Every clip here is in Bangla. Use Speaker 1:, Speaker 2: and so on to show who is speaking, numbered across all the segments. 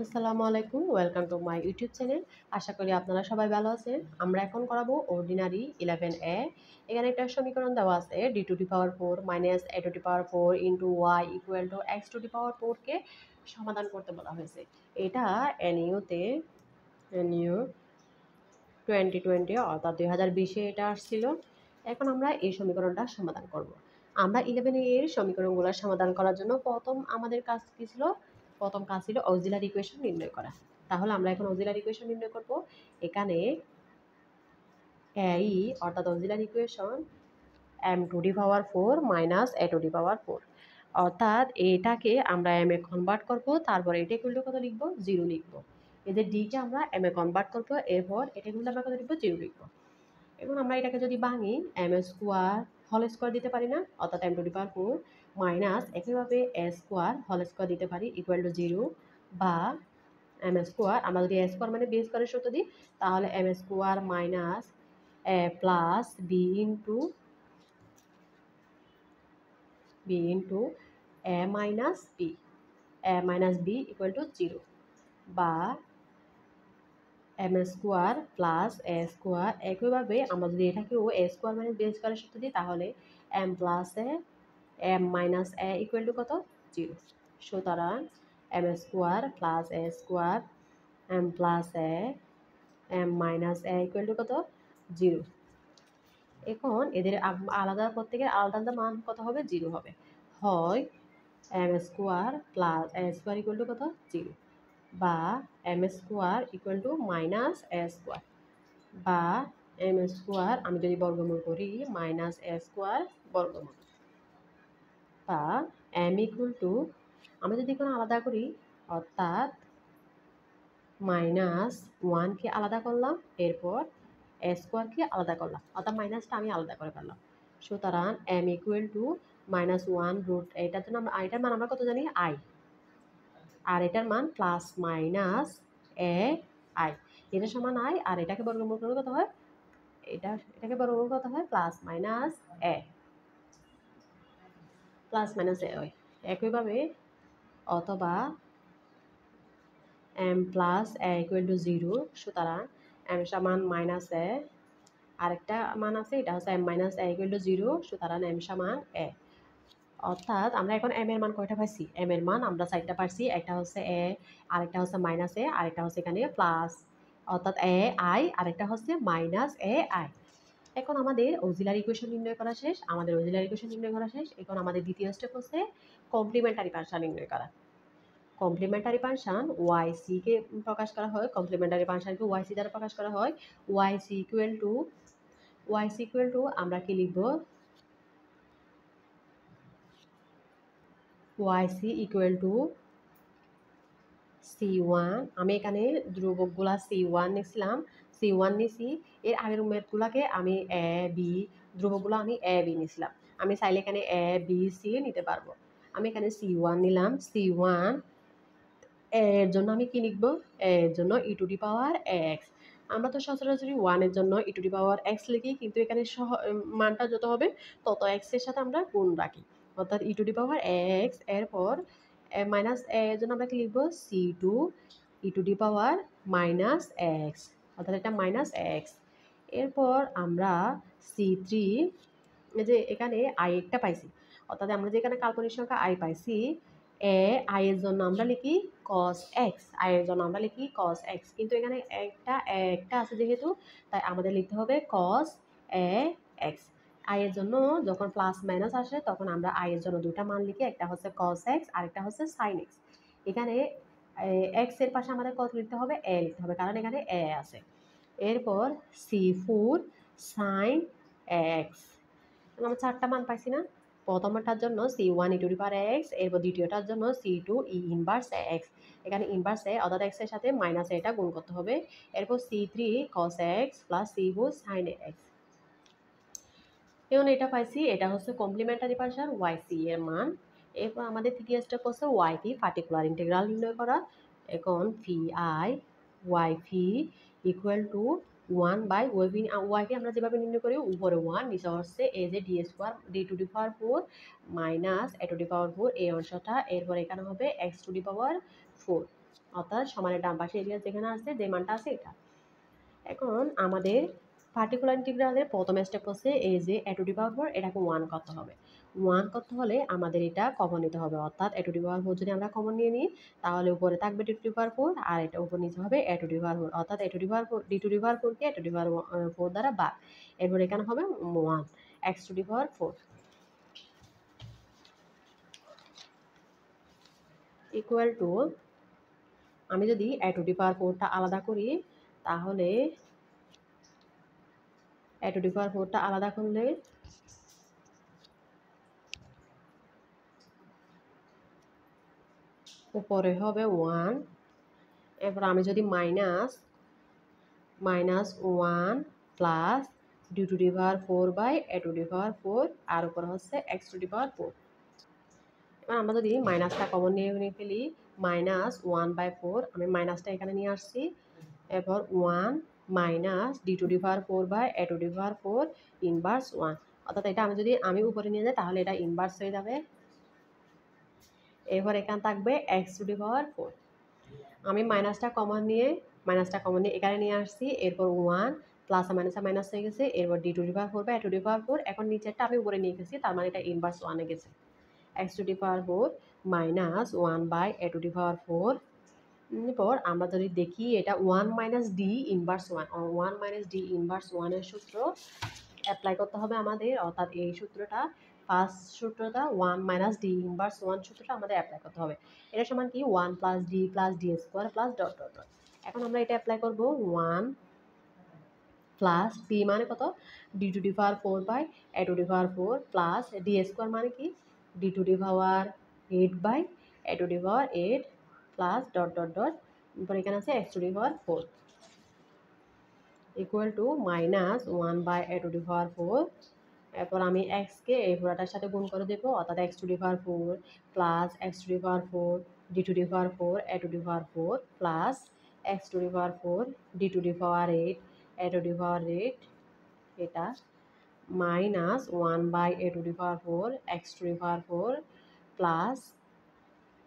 Speaker 1: আসসালামু আলাইকুম, welcome to my YouTube channel. আশা করি আপনারা সবাই ভালো আছেন। আমরা এখন করাবো অর্ডিনারি 11a। এখানে একটা সমীকরণ দেওয়া আছে d to the power 4 minus a to the power 4 into y equal to x to the power 4কে সমাধান করতে বলা হয়েছে। এটা এনইউ 2020 অর্থাৎ 2020-এ এটা আসছিল। এখন আমরা এই সমীকরণটা সমাধান করব। আমরা 11 এর সমীকরণগুলো সমাধান করার জন্য আমাদের কাজ কি ছিল? প্রথম কাজ ছিল অক্সিলারি ইকুয়েশন নির্ণয় করা। তাহলে আমরা এখন অক্সিলারি ইকুয়েশন নির্ণয় করব। এখানে এই অর্থাৎ auxiliary equation m to the power 4 minus a to the power 4, অর্থাৎ এটাকে আমরা m এ কনভার্ট করব, তারপর এটা ইকুয়াল টু কত লিখব? 0 লিখব। এদের d কে আমরা m এ কনভার্ট করব, এরপর এটা ইকুয়াল টু আমরা কত লিখব? 0 লিখব। এখন আমরা এটাকে যদি ভাঙি, m স্কোয়ার হোল স্কোয়ার দিতে পারি না, অর্থাৎ m to the power 4 minus একইভাবে a স্কোয়ার হোল স্কোয়ার দিতে পারি ইকুয়াল টু 0, বা m স্কোয়ার, আমরা যদি a স্কোয়ার মানে b স্কোয়ারের সূত্র দিই, তাহলে m square minus a plus b into a minus b equal to 0, বা m square plus a square. একইভাবে আমরা যদি এটাকেও a স্কোয়ার মানে b স্কোয়ারের সূত্র দিই, তাহলে m plus a minus a equal to কত? 0। সুতরাং m square plus a square m plus a minus a equal to কত? 0। এখন এদের আলাদা, প্রত্যেকের আলাদা আলাদা মান কত হবে? 0 হবে। হয় m square plus a square equal to কত? 0, বা m square equal to minus a square, বা m স্কোয়ার আমি যদি বর্গমূল করি মাইনাস a স্কোয়ার বর্গমূল, বা m ইকুয়াল টু আমি যদি কোনো আলাদা করি, অর্থাৎ মাইনাস 1কে আলাদা করলাম, এরপর a স্কোয়ারকে আলাদা করলাম, অর্থাৎ মাইনাসটা আমি আলাদা করে ফেললাম। সুতরাং m equal to minus 1 root, এটার জন্য এটার মান আমরা কত জানি? i, আর এটার মান প্লাস মাইনাস এ আই, এটা সমান আই, আর এটাকে বর্গমূল করলে কত হয়? এটাকে বর্গমূল কত হয়? প্লাস মাইনাস এ হয়। একইভাবে অথবা m plus A equal to 0, সুতরাং m সমান মাইনাস এ, আরেকটা মান আছে, এটা হচ্ছে m minus A equal to 0, সুতরাং m সমান এ। অর্থাৎ আমরা এখন m এর মান কয়টা পাইছি? m এর মান আমরা 4টা পাইছি। একটা হচ্ছে a, আরেকটা হচ্ছে মাইনাস a, আরেকটা হচ্ছে এখানে প্লাস, অর্থাৎ a i, আরেকটা হচ্ছে মাইনাস a i। এখন আমাদের অক্সিলারি ইকুয়েশন নির্ণয় করা শেষ। এখন আমাদের দ্বিতীয় স্টেপ হচ্ছে কমপ্লিমেন্টারি ফাংশন নির্ণয় করা। কমপ্লিমেন্টারি ফাংশন yc কে প্রকাশ করা হয়, কমপ্লিমেন্টারি ফাংশনকে yc দ্বারা প্রকাশ করা হয়। yc ইকুয়াল টু আমরা কি লিখব? yc ইকুয়াল টু c1, আমি এখানে ধ্রুবকগুলা c1 নিছিলাম, c1 নিছি। এর আগের মেথগুলাকে আমি a b, ধ্রুবকগুলো আমি a b নিছিলাম। আমি চাইলে এখানে a b c নিতে পারবো। আমি এখানে c1 নিলাম। c1 এর জন্য আমি কি লিখবো? এর জন্য ই টু দি পাওয়ার এক্স। আমরা তো সচরাচর 1 এর জন্য ই টু দি পাওয়ার এক্স লিখি, কিন্তু এখানে মানটা যত হবে তত এক্স এর সাথে আমরা গুণ রাখি, অর্থাৎ ই টু দি পাওয়ার এক্স। এরপর মাইনাস এর জন্য আমরা কি লিখবো? c2 E to the power minus x, অর্থাৎ এটা মাইনাস এক্স। এরপর আমরা c3, যে এখানে আই একটা পাইছি, অর্থাৎ আমরা যে এখানে কাল্পনিক সংখ্যা আই পাইছি, আই এর জন্য আমরা লিখি cos x, আই এর জন্য আমরা লিখি cos x, কিন্তু এখানে একটা আছে যেহেতু, তাই আমাদের লিখতে হবে cos a x। আই এর জন্য যখন প্লাস মাইনাস আসে তখন আমরা আই এর জন্য দুটা মান লিখি, একটা হচ্ছে cos x, আরেকটা হচ্ছে sin x। এখানে x এর পাশে আমাদের কত লিখতে হবে? a লিখতে হবে, কারণ এখানে a আছে। এরপর c4 sin x, আমরা 4টা মান পাইছি না? প্রথমটার জন্য c1 E to the power x, এরপর দ্বিতীয়টার জন্য c2 ই ইনভার্স x। এখানে ইনভার্স a অর্থাৎ x এর সাথে মাইনাস এটা গুণ করতে হবে। এরপর c3 cos x plus c4 sin x। এখন এটা পাইছি, এটা হচ্ছে কমপ্লিমেন্টারি ফাংশন yc এর মান। এরপর আমাদের তৃতীয় স্টেপ হচ্ছে yp পার্টিকুলার ইন্টিগ্রাল নির্ণয় করা। এখন phi yp equal to 1 by yp আমরা যেভাবে নির্ণয় করি, উপরে 1 নিচে হচ্ছে a যে d square d to the power 4 minus a to the power 4 এই অংশটা, এরপর এখানে হবে x টু দি পাওয়ার 4। অর্থাৎ সমানের ডান পাশে এরিয়া যেখানে আছে যে মানটা আছে এটা। এখন আমাদের পার্টিকুলার ইন্টিগ্রালের প্রথম স্টেপ হচ্ছে এই যে এ টু দি পাওয়ার 4 এটাকে 1 করতে হবে। 1 করতে হলে আমাদের এটা কমন নিতে হবে, অর্থাৎ এ টু দি পাওয়ার 4 যদি আমরা কমন নিয়ে নিই তাহলে উপরে থাকবে ডি টু দি পাওয়ার 4 আর এটা উপর নিচে হবে এ টু দি পাওয়ার 4, অর্থাৎ a to the power 4 D to the power 4 কে এ টু দি পাওয়ার 4 দ্বারা ভাগ। এরপর এখানে হবে 1 x to the power 4 equal to, আমি যদি এ টু দি পাওয়ার 4টা আলাদা করি তাহলে এ টু দি পাওয়ার 4টা আলাদা করলে উপরে হবে 1, এরপর আমি যদি minus 1 plus d to the power 4 by A to the power 4 আর উপর হচ্ছে এক্স টু দি পাওয়ার 4। এবার আমরা যদি মাইনাসটা কমন নিয়ে ফেলি -1/4, আমি মাইনাসটা এখানে নিয়ে আসছি, এরপর 1 minus d to the power 4 by A to the power 4 inverse 1, অর্থাৎ এটা আমি উপরে নিয়ে যাই তাহলে এটা ইনভার্স হয়ে যাবে। এরপর এখানে থাকবে এক্স টু দি পাওয়ার 4, আমি মাইনাসটা কমন নিয়ে এখানে নিয়ে আসছি, এরপর 1 প্লাস মাইনাসে মাইনাস হয়ে গেছে, এরপর d to the power 4 by A to the power 4, এখন নিচেরটা আমি উপরে নিয়ে গেছি তার মানে এটা ইনভার্স 1 এ গেছে। X to the power 4 minus 1 by A to the power 4, পর আমরা যদি দেখি এটা 1 minus d inverse 1 minus d inverse 1 এর সূত্র অ্যাপ্লাই করতে হবে আমাদের, অর্থাৎ এই সূত্রটা ফার্স্ট সূত্রটা 1 মাইনাস ডি ইনভার্স 1 সূত্রটা আমাদের অ্যাপ্লাই করতে হবে। এটা সমান কি 1 plus D square plus dot dot dot. এখন আমরা এটা অ্যাপ্লাই করব 1 প্লাস ডি মানে কত D to the power 4 by A to the power 4 plus D square মানে কি D to the power 8 by A to the power 8 plus dot dot dot, এরপর এখানে আছে X to the power 4 equal to minus 1 by A to the power 4, এরপর আমি এক্সকে এই পুরাটার সাথে গুণ করে দেবো, অর্থাৎ X to the power 4 plus X to the power 4 D to the power 4 A to the power 4 plus X to the power 4 D to the power 8 A to the power 8, এটা minus 1 by A to the power 4 X to the power 4 plus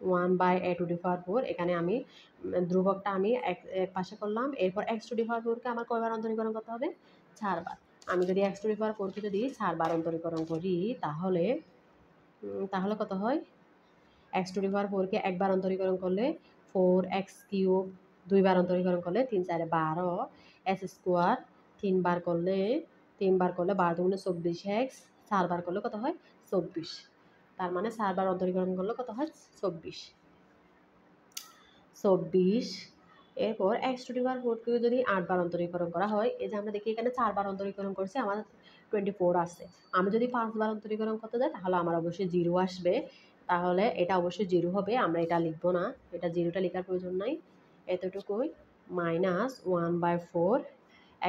Speaker 1: 1 by A to the power 4, এখানে আমি ধ্রুবকটা আমি এক পাশে করলাম, এরপর এক্স টু দি পাওয়ার 4কে আমার কয়বার অন্তরীকরণ করতে হবে 4 বার। আমি যদি এক্স টু দি পাওয়ার 4কে যদি 4 বার অন্তরীকরণ করি তাহলে কত হয়, এক্স টু দি পাওয়ার 4কে একবার অন্তরীকরণ করলে 4x কিউব, 2 বার অন্তরীকরণ করলে 3 4 12 এস স্কোয়ার, 3 বার করলে 12 দুগুণে 24x, 4 বার করলে কত হয় 24, তার মানে 4 বার অন্তরীকরণ করলে কত হয় 24। এরপর এক্স টু দি পাওয়ার 4কে যদি 8 বার অন্তরীকরণ করা হয়, এই যে আমরা দেখি এখানে 4 বার অন্তরীকরণ করছি আমার 24 আসছে, আমি যদি 5 বার অন্তরীকরণ করতে যাই তাহলে আমার অবশ্যই 0 আসবে, তাহলে এটা অবশ্যই 0 হবে, আমরা এটা লিখবো না, এটা 0টা লেখার প্রয়োজন নাই, এতটুকুই minus 1/4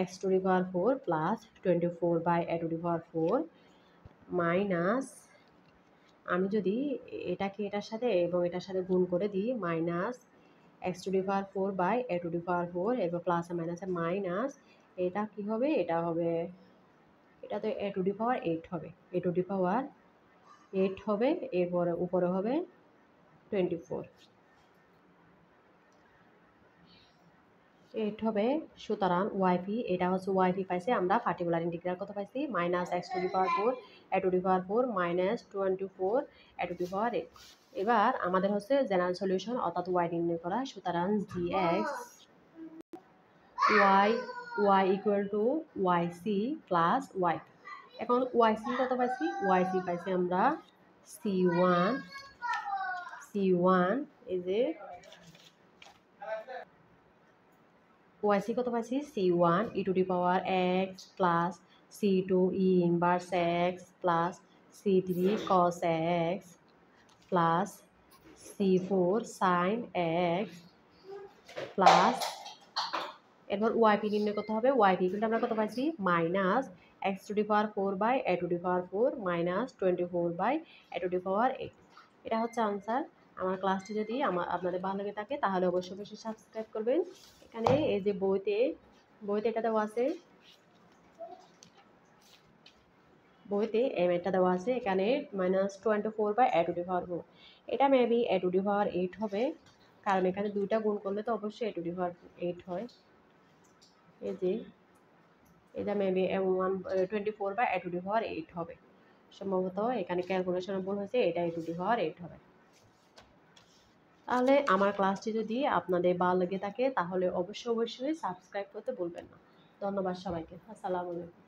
Speaker 1: x to the power 4 plus 24 by A to the power 4 minus, আমি যদি এটাকে এটার সাথে এবং এটার সাথে গুণ করে দিই minus X to the power 4 by A to the power 4, এরপর প্লাসে মাইনাসে মাইনাস, এটা কি হবে এটা হবে, এটা তো এ টু দি পাওয়ার 8 হবে, এ টু দি পাওয়ার 8 হবে, এরপরে উপরে হবে 24 8 হবে, সুতরাং ওয়াইপি, এটা হচ্ছে ওয়াইপি পাইছি আমরা, পার্টিকুলার ইন্টিগ্রাল কত পাইছি minus X to the power 4 A to the power 4 minus 24 A to the power 8। এবার আমাদের হচ্ছে জেনারেল সলিউশন অর্থাৎ ওয়াই নির্ণয় করা, সুতরাং g x y equal to y c plus y. এখন ওয়াই সি কত পাইছি, ওয়াই সি পাইছি আমরা সি ওয়ান এই যে ওয়াইসি কত পাইছি C1 E to the power X plus C2 E inverse X plus C3 cos X plus C4 sine X plus, এরপর ওয়াইপি নির্ণয় করতে হবে, ওয়াইপি কিন্তু আমরা কত পাইছি minus X to the power 4 by A to the power 4 minus 24 by A to the power 8। এটা হচ্ছে আনসার। আমার ক্লাসটি যদি আপনাদের ভালো লাগে থাকে তাহলে অবশ্যই সাবস্ক্রাইব করবেন। এখানে এই যে বইতে এটা দেওয়া আছে, বইতে এটা দেওয়া আছে, এখানে -24 by A to the power 4, এটা maybe A to the power 8 হবে, কারণ এখানে 2টা গুণ করলে তো অবশ্যই a টু দি পাওয়ার 8 হয়। এই যে এটা মেবি 24 বা a টু দি পাওয়ার 8 হবে সম্ভবত। এখানে ক্যালকুলেশনে ভুল হয়েছে, এটা a টু দি পাওয়ার 8 হবে। তাহলে আমার ক্লাসটি যদি আপনাদের ভালো লেগে থাকে তাহলে অবশ্যই সাবস্ক্রাইব করতে ভুলবেন না। ধন্যবাদ সবাইকে। আসসালামু আলাইকুম।